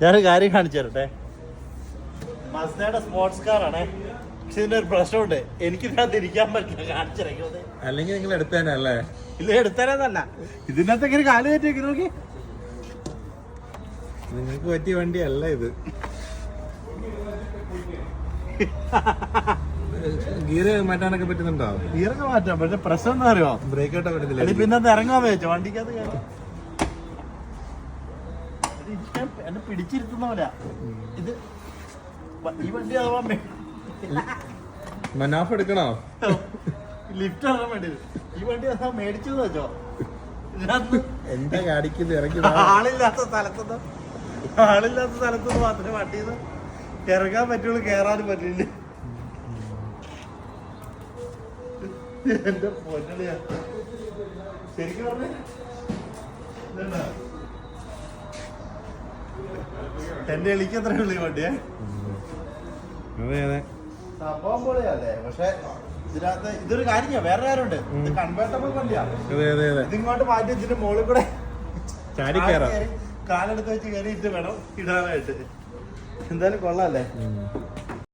ഞാനൊരു കാര്യം കാണിച്ചു തരട്ടെ. മസ്തയുടെ സ്പോർട്സ് കാറാണേ. പക്ഷെ ഇതിന്റെ ഒരു പ്രശ്നമുണ്ട്, എനിക്കിതിനകത്ത് ഇരിക്കാൻ പറ്റില്ല. കാണിച്ചിറങ്ങിയത് അല്ലെങ്കിൽ നിങ്ങൾ എടുത്തേനല്ലേ? ഇത് എടുത്തതല്ല, ഇതിനകത്ത് ഇങ്ങനെ കാല് കയറ്റി നോക്കി. നിങ്ങൾക്ക് പറ്റിയ വണ്ടിയല്ല ഇത്. ഗിയർ മാറ്റാനൊക്കെ പറ്റുന്നുണ്ടോ? ഗിയറൊക്കെ മാറ്റാം, പക്ഷെ പ്രശ്നം എന്താ അറിയോ, ബ്രേക്ക് ഔട്ട് പറ്റത്തില്ല. പിന്നെ ഇറങ്ങാൻ വെച്ചോ വണ്ടിക്കകത്ത് കയറി. എന്നെ പിടിച്ചിരുത്തുന്ന പോലെ ഇത്. ഈ വണ്ടി അഥവാ മനാഫ് എടുക്കണോ? ലിഫ്റ്റ് ഇറങ്ങാൻ വേണ്ടി ഈ വണ്ടി അഥവാ മേടിച്ചത് വെച്ചോ, ഇതിനകത്ത് എന്താ കാണിക്കുന്നത്? ഇറങ്ങി ആളില്ലാത്ത സ്ഥലത്തുനിന്ന് മാത്രമേ വണ്ടിയിൽ നിന്ന് ഇറങ്ങാൻ പറ്റുള്ളൂ, കയറാനും പറ്റില്ല. എന്റെ പൊന്നളിയാ ശരിക്കും പറഞ്ഞ എന്റെ എളിക്ക് എത്ര ഉള്ളു ഈ വണ്ടിയെ? അതെ അതെ, സംഭവം പൊളിയല്ലേ. പക്ഷെ ഇതിനകത്ത് ഇതൊരു കാര്യം, വേറെ കാര്യമുണ്ട്. ഇത് കൺവേർട്ടബിൾ വണ്ടിയാ. ഇതിങ്ങോട്ട് മാറ്റി ഇതിന്റെ മുകളിൽ കൂടെ ചാടി കയറാം, കാലെടുത്ത് വെച്ച് കയറിയിട്ട് വേണം ഇടാനായിട്ട്. എന്തായാലും കൊള്ളാല്ലേ.